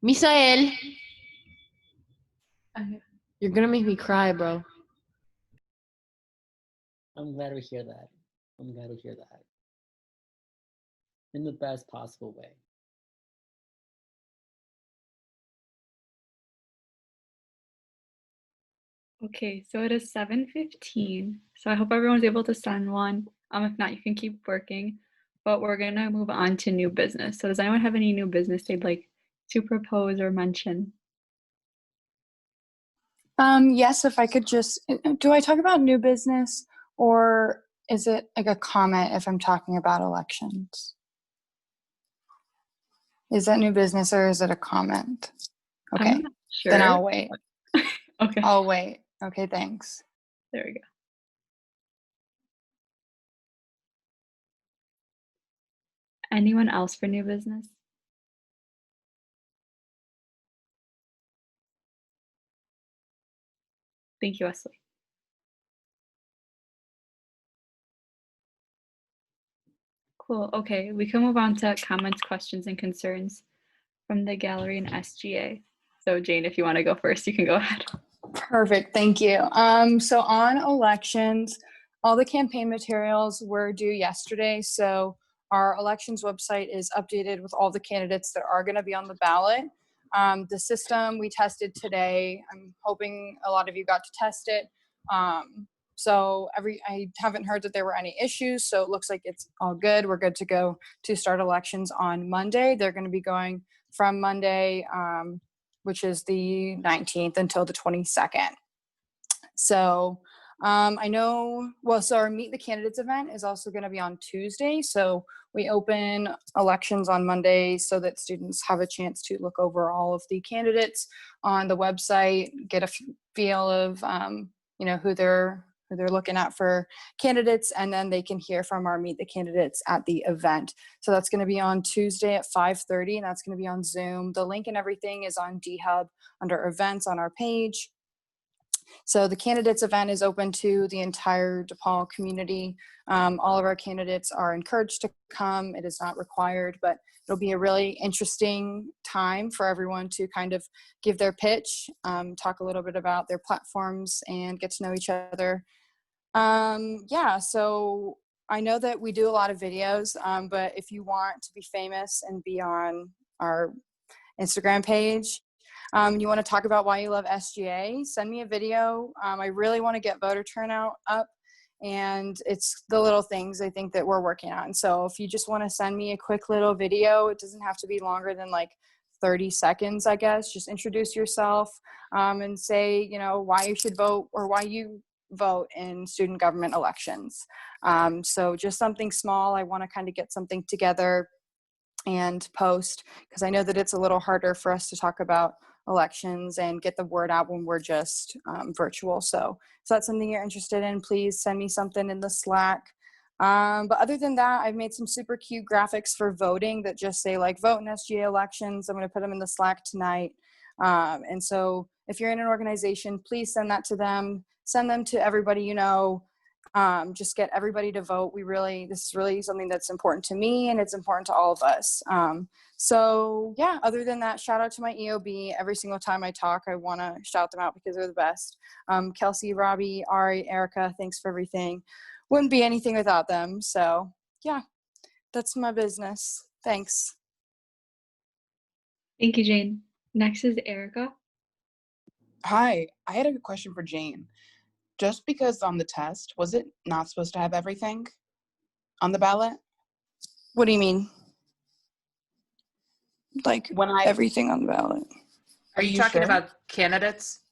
Misael, Okay. you're gonna make me cry, bro. I'm glad to hear that. I'm glad to hear that. In the best possible way. Okay, so it is 7:15. So I hope everyone's able to send one. If not, you can keep working. But we're gonna move on to new business. So does anyone have any new business they'd like to propose or mention? Yes, if I could just, do I talk about new business or is it like a comment if I'm talking about elections? Is that new business or is it a comment? Okay, I'm not sure. then I'll wait. Okay. I'll wait. Okay, thanks. There we go. Anyone else for new business? Thank you, Wesley. Cool. Okay, we can move on to comments, questions, and concerns from the gallery and SGA. So Jane, if you want to go first, you can go ahead. Perfect, thank you. So on elections, all the campaign materials were due yesterday. So our elections website is updated with all the candidates that are going to be on the ballot. The system we tested today, I'm hoping a lot of you got to test it. So I haven't heard that there were any issues, so it looks like it's all good. We're good to go to start elections on Monday. They're going to be going from Monday, which is the 19th, until the 22nd. So I know, well, so our Meet the Candidates event is also going to be on Tuesday. So we open elections on Monday so that students have a chance to look over all of the candidates on the website, get a feel of, who they're looking at for candidates, and then they can hear from our Meet the Candidates at the event. So that's going to be on Tuesday at 5:30, and that's going to be on Zoom. The link and everything is on DHub under events on our page. So the candidates event is open to the entire DePaul community. All of our candidates are encouraged to come. It is not required, but it'll be a really interesting time for everyone to kind of give their pitch, talk a little bit about their platforms, and get to know each other. Yeah, so I know that we do a lot of videos, but if you want to be famous and be on our Instagram page, you want to talk about why you love SGA, send me a video. I really want to get voter turnout up, and it's the little things I think that we're working on. So if you just want to send me a quick little video, it doesn't have to be longer than like 30 seconds, I guess. Just introduce yourself and say, why you should vote or why you vote in student government elections. So just something small. I want to kind of get something together and post, because I know that it's a little harder for us to talk about elections and get the word out when we're just virtual. So if that's something you're interested in, please send me something in the Slack. But other than that, I've made some super cute graphics for voting that just say like vote in SGA elections. I'm going to put them in the Slack tonight. And so if you're in an organization, please send that to them, send them to everybody you know. Just get everybody to vote. This is really something that's important to me and it's important to all of us. So yeah, other than that, shout out to my EOB. Every single time I talk, I want to shout them out because they're the best. Kelsey, Robbie, Ari, Erica, thanks for everything. Wouldn't be anything without them. So yeah, that's my business. Thanks. Thank you, Jane. Next is Erica. Hi, I had a question for Jane. Just because on the test, was it not supposed to have everything on the ballot? What do you mean? Like everything on the ballot? Are you talking about candidates?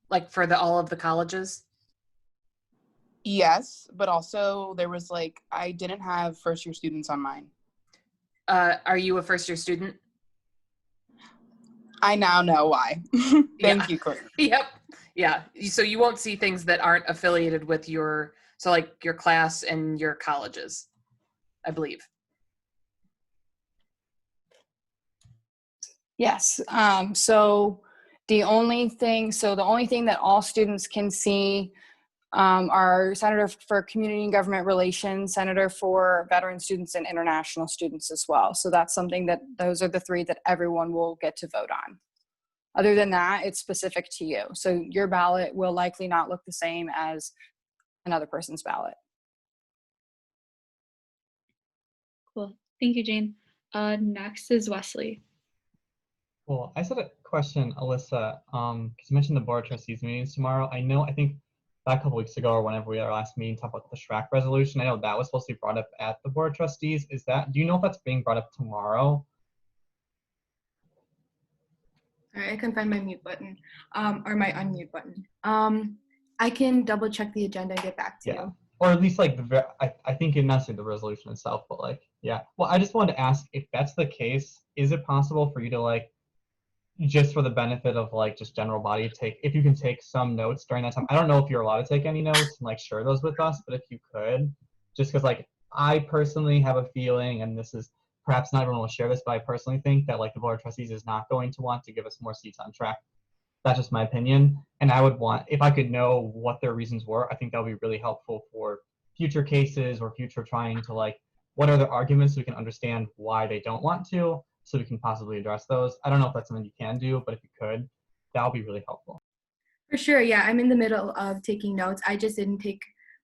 Like for all of the colleges? Yes, but also there was like, I didn't have first-year students on mine. Are you a first-year student? I now know why. Thank you, Courtney. Yep. Yeah. So you won't see things that aren't affiliated with your class and your colleges, I believe. Yes. So the only thing that all students can see are Senator for Community and Government Relations, Senator for Veteran Students, and International Students as well. So that's something those are the three that everyone will get to vote on. Other than that, it's specific to you. So your ballot will likely not look the same as another person's ballot. Cool. Thank you, Jane. Next is Wesley. Cool. I just had a question, Alyssa, because you mentioned the Board of Trustees meetings tomorrow. I think a couple weeks ago or whenever we had our last meeting, talked about the SHRAC resolution. I know that was supposed to be brought up at the Board of Trustees. Do you know if that's being brought up tomorrow? All right, I couldn't find my mute button, or my unmute button. I can double check the agenda and get back to you. Or at least like I think it not the resolution itself, but like, yeah. Well, I just wanted to ask if that's the case, is it possible for you to like, just for the benefit of like just general body, if you can take some notes during that time? I don't know if you're allowed to take any notes and like share those with us, but if you could, just because like I personally have a feeling, and this is perhaps not everyone will share this, but I personally think that like the Board of Trustees is not going to want to give us more seats on track. That's just my opinion. And I would want, if I could know what their reasons were, I think that would be really helpful for future cases or future trying to like, what are the arguments so we can understand why they don't want to, so we can possibly address those. I don't know if that's something you can do, but if you could, that would be really helpful. For sure, yeah, I'm in the middle of taking notes. I just didn't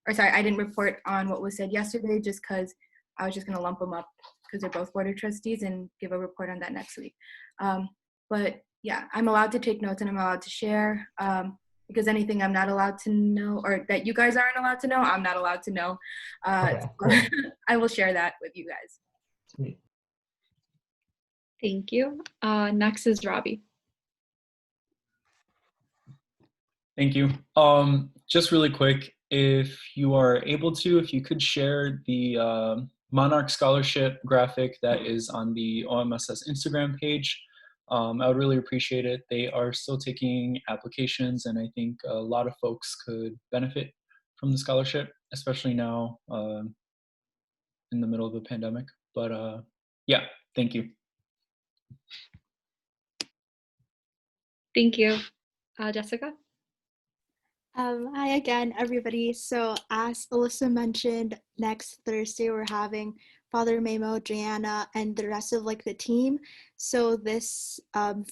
I didn't report on what was said yesterday just because I was just gonna lump them up because they're both Board of Trustees and give a report on that next week. But yeah, I'm allowed to take notes and I'm allowed to share because anything I'm not allowed to know or that you guys aren't allowed to know, I'm not allowed to know. Okay, cool. I will share that with you guys. Sweet. Thank you. Next is Robbie. Thank you. Just really quick, if you are able to, if you could share the Monarch Scholarship graphic that is on the OMSS Instagram page, I would really appreciate it. They are still taking applications, and I think a lot of folks could benefit from the scholarship, especially now in the middle of the pandemic. But yeah, thank you. Thank you. Jessica? Hi again, everybody. So as Alyssa mentioned, next Thursday we're having Father Mamo, Brianna, and the rest of like the team. So this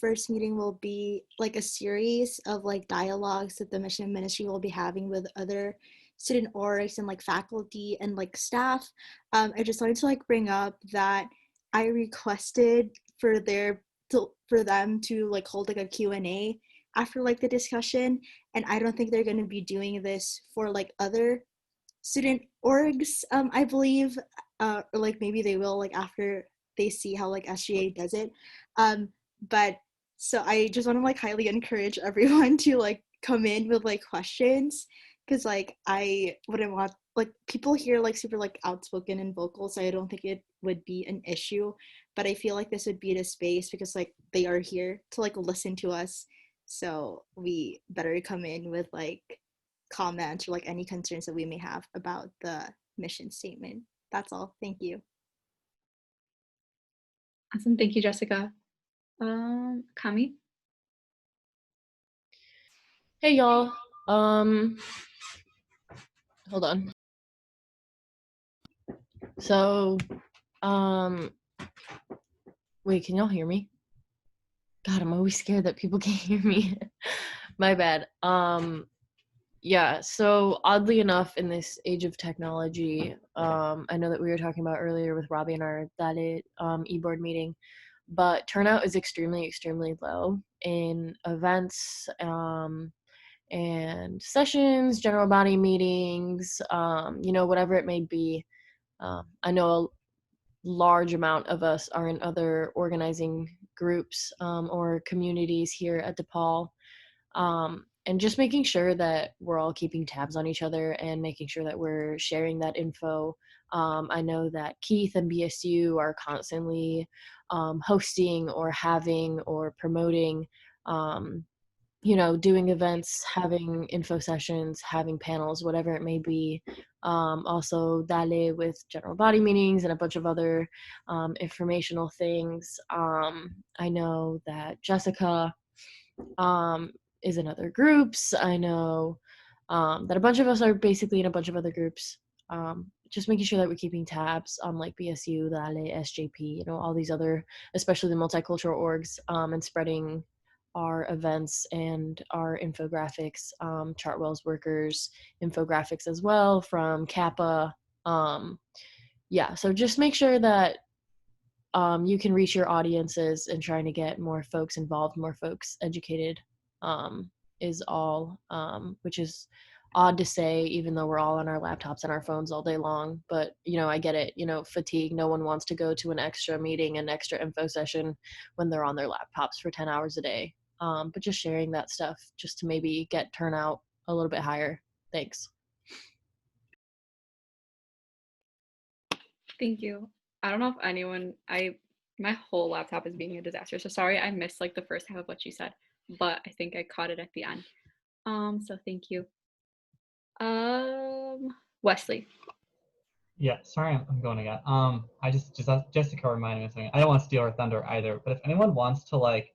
first meeting will be like a series of like dialogues that the mission and ministry will be having with other student orgs and like faculty and like staff. I just wanted to like bring up that I requested for them to like hold like a Q&A after like the discussion, and I don't think they're going to be doing this for like other student orgs, I believe, or like maybe they will like after they see how like SGA does it. But so I just want to like highly encourage everyone to like come in with like questions, because like I wouldn't want like people here like super like outspoken and vocal, so I don't think it would be an issue. but I feel like this would be the space because like they are here to like listen to us. So we better come in with like comments or like any concerns that we may have about the mission statement. That's all. Thank you. Awesome. Thank you, Jessica. Kami? Hey y'all. Hold on. So, wait, can y'all hear me? God, I'm always scared that people can't hear me. My bad. Yeah, so oddly enough, in this age of technology, I know that we were talking about earlier with Robbie and our Dale e-board meeting, but turnout is extremely, extremely low in events and sessions, general body meetings, whatever it may be. I know a large amount of us are in other organizing groups or communities here at DePaul. And just making sure that we're all keeping tabs on each other and making sure that we're sharing that info. I know that Keith and BSU are constantly hosting or having or promoting, doing events, having info sessions, having panels, whatever it may be. Also, Dale with general body meetings and a bunch of other informational things. I know that Jessica is in other groups. I know that a bunch of us are basically in a bunch of other groups. Just making sure that we're keeping tabs on like BSU, Dale, SJP, all these other, especially the multicultural orgs, and spreading our events and our infographics, Chartwell's workers infographics as well from Kappa. Yeah, so just make sure that you can reach your audiences and trying to get more folks involved, more folks educated is all, which is odd to say, even though we're all on our laptops and our phones all day long. But, I get it, fatigue. No one wants to go to an extra meeting, an extra info session when they're on their laptops for 10 hours a day. But just sharing that stuff just to maybe get turnout a little bit higher. Thanks. Thank you. I don't know if anyone, my whole laptop is being a disaster. So sorry I missed like the first half of what you said, but I think I caught it at the end. So thank you. Wesley. Yeah, sorry, I'm going again. I just Jessica reminded me of something. I don't want to steal her thunder either, but if anyone wants to like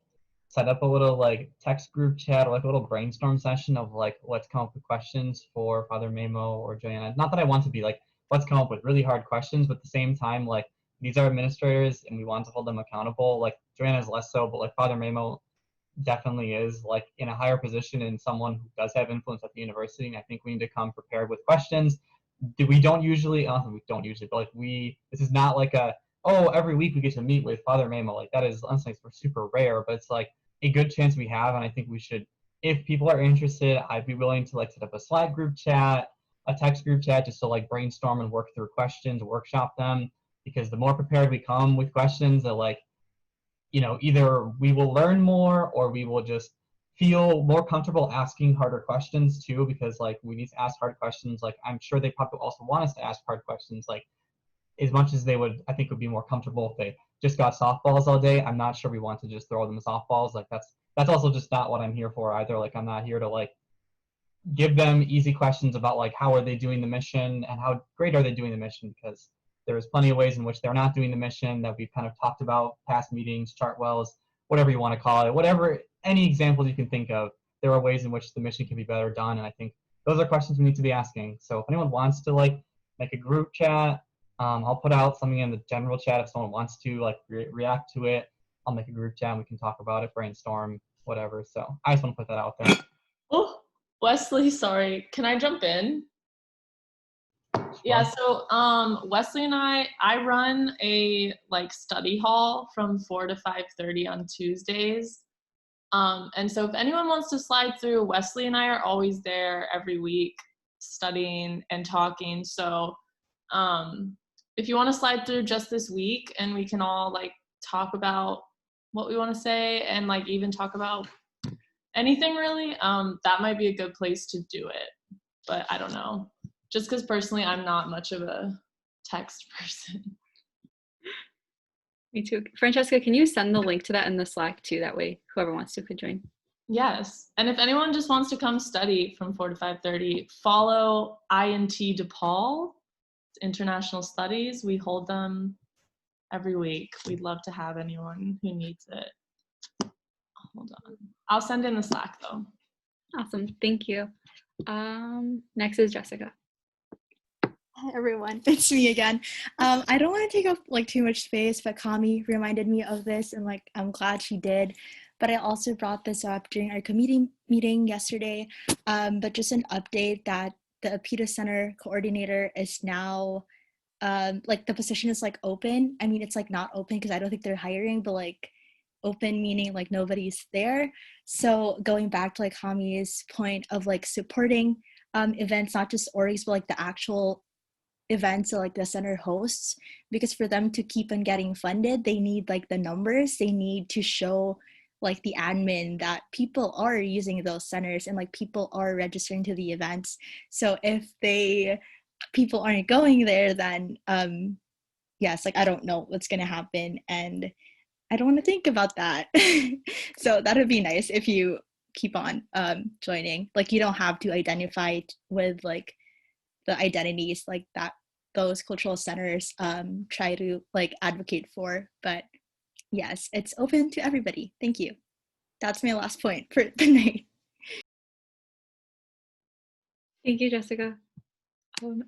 set up a little like text group chat or like a little brainstorm session of like let's come up with questions for Father Mamo or Joanna. Not that I want to be like let's come up with really hard questions, but at the same time like these are administrators and we want to hold them accountable. Like Joanna's less so, but like Father Mamo definitely is like in a higher position and someone who does have influence at the university. And I think we need to come prepared with questions. We don't usually, but like this is not like every week we get to meet with Father Mamo. Like that is honestly super rare, but it's like a good chance we have. And I think we should, if people are interested, I'd be willing to like set up a Slack group chat, a text group chat, just to like brainstorm and work through questions, workshop them. Because the more prepared we come with questions, that like, either we will learn more or we will just feel more comfortable asking harder questions too, because like we need to ask hard questions. Like I'm sure they probably also want us to ask hard questions, like as much as they would, I think would be more comfortable if they just got softballs all day. I'm not sure we want to just throw them softballs. Like that's also just not what I'm here for either. Like I'm not here to like give them easy questions about like how are they doing the mission and how great are they doing the mission, because there's plenty of ways in which they're not doing the mission that we've kind of talked about, past meetings, Chartwells, whatever you want to call it, whatever, any examples you can think of, there are ways in which the mission can be better done. And I think those are questions we need to be asking. So if anyone wants to like make a group chat, I'll put out something in the general chat if someone wants to like react to it. I'll make a group chat and we can talk about it, brainstorm, whatever. So I just want to put that out there. Oh, Wesley, sorry. Can I jump in? Yeah, so Wesley and I run a like study hall from 4 to 5:30 on Tuesdays. And so if anyone wants to slide through, Wesley and I are always there every week studying and talking. So if you want to slide through just this week and we can all like talk about what we want to say and like even talk about anything really, that might be a good place to do it. But I don't know. Just because personally I'm not much of a text person. Me too. Francesca, can you send the link to that in the Slack too? That way, whoever wants to could join. Yes. And if anyone just wants to come study from 4 to 5:30, follow INT DePaul, International Studies. We hold them every week. We'd love to have anyone who needs it. Hold on. I'll send in the Slack though. Awesome. Thank you. Next is Jessica. Hi everyone, it's me again. I don't want to take up like too much space, but Kami reminded me of this, and like I'm glad she did. But I also brought this up during our committee meeting yesterday. But just an update that the APITA Center coordinator is now like the position is like open. I mean, it's like not open because I don't think they're hiring, but like open meaning like nobody's there. So going back to like Kami's point of like supporting events, not just orgs, but like the actual events that like the center hosts, because for them to keep on getting funded, they need like the numbers, they need to show like the admin that people are using those centers and like people are registering to the events. So if people aren't going there, then yes, like I don't know what's gonna happen, and I don't want to think about that. So that would be nice if you keep on joining. Like you don't have to identify with like the identities like that those cultural centers try to like advocate for. But yes, it's open to everybody. Thank you. That's my last point for the night. Thank you, Jessica.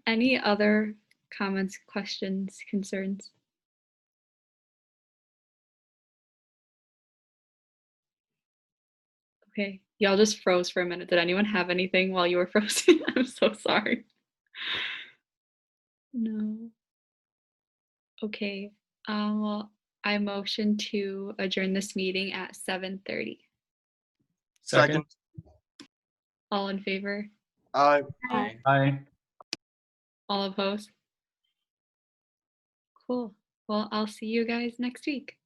Any other comments, questions, concerns? Okay, y'all just froze for a minute. Did anyone have anything while you were frozen? I'm so sorry. No. Okay. Well, I motion to adjourn this meeting at 7:30. Second. All in favor? Aye. Aye. All opposed? Cool. Well, I'll see you guys next week.